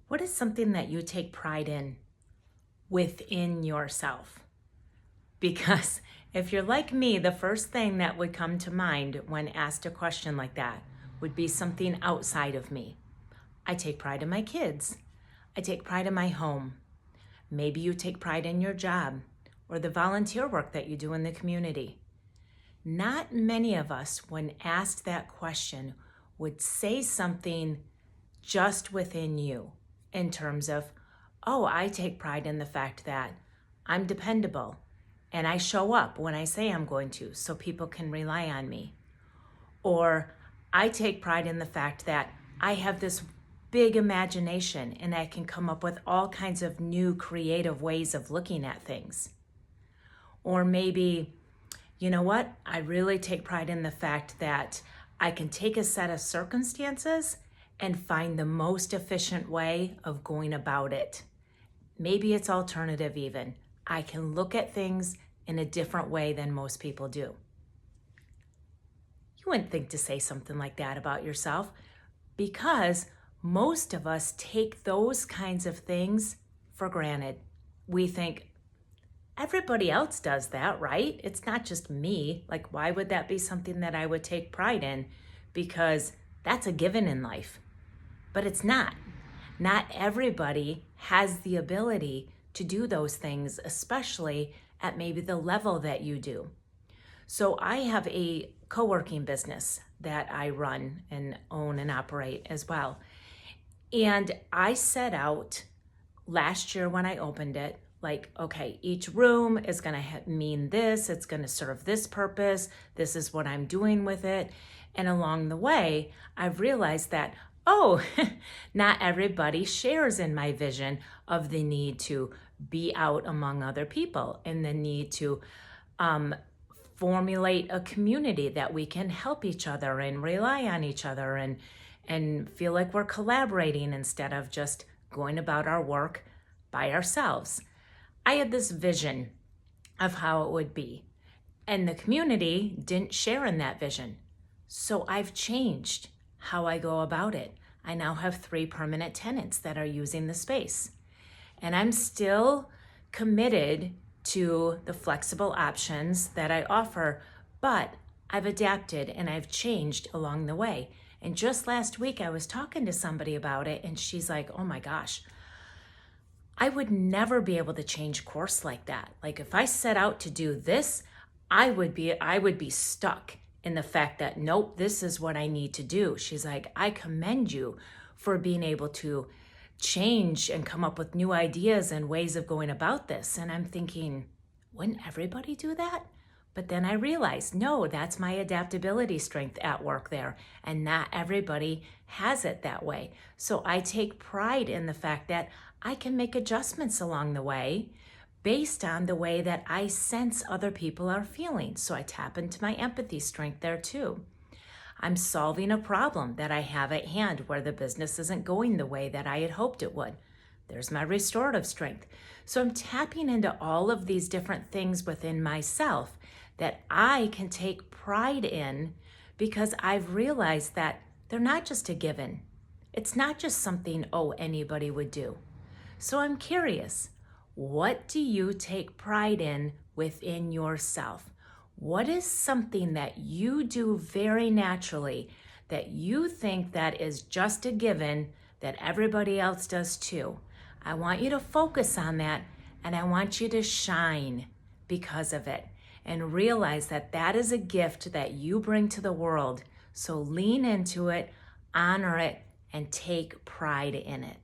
What is something that you take pride in within yourself? Because if you're like me, the first thing that would come to mind when asked a question like that would be something outside of me. I take pride in my kids. I take pride in my home. Maybe you take pride in your job or the volunteer work that you do in the community. Not many of us, when asked that question, would say something just within you in terms of, oh, I take pride in the fact that I'm dependable and I show up when I say I'm going to so people can rely on me. Or I take pride in the fact that I have this big imagination and I can come up with all kinds of new creative ways of looking at things. Or maybe, you know what? I really take pride in the fact that I can take a set of circumstances and find the most efficient way of going about it. Maybe it's alternative even. I can look at things in a different way than most people do. You wouldn't think to say something like that about yourself because most of us take those kinds of things for granted. We think, everybody else does that, right? It's not just me. Like, why would that be something that I would take pride in? Because that's a given in life. But it's not. Not everybody has the ability to do those things, especially at maybe the level that you do. So I have a co-working business that I run and own and operate as well. And I set out last year when I opened it, like, okay, each room is going to mean this, it's going to serve this purpose, this is what I'm doing with it. And along the way, I've realized that, oh, not everybody shares in my vision of the need to be out among other people and the need to formulate a community that we can help each other and rely on each other and feel like we're collaborating instead of just going about our work by ourselves. I had this vision of how it would be, and the community didn't share in that vision. So I've changed how I go about it. I now have 3 permanent tenants that are using the space, and I'm still committed to the flexible options that I offer, but I've adapted and I've changed along the way. And just last week, I was talking to somebody about it, and she's like, oh my gosh, I would never be able to change course like that. Like, if I set out to do this, I would be stuck in the fact that, nope, this is what I need to do. She's like, I commend you for being able to change and come up with new ideas and ways of going about this. And I'm thinking, wouldn't everybody do that? But then I realized, no, that's my adaptability strength at work there. And not everybody has it that way. So I take pride in the fact that I can make adjustments along the way based on the way that I sense other people are feeling. So I tap into my empathy strength there too. I'm solving a problem that I have at hand where the business isn't going the way that I had hoped it would. There's my restorative strength. So I'm tapping into all of these different things within myself that I can take pride in because I've realized that they're not just a given. It's not just something, oh, anybody would do. So I'm curious, what do you take pride in within yourself? What is something that you do very naturally that you think that is just a given that everybody else does too? I want you to focus on that, and I want you to shine because of it and realize that that is a gift that you bring to the world. So lean into it, honor it, and take pride in it.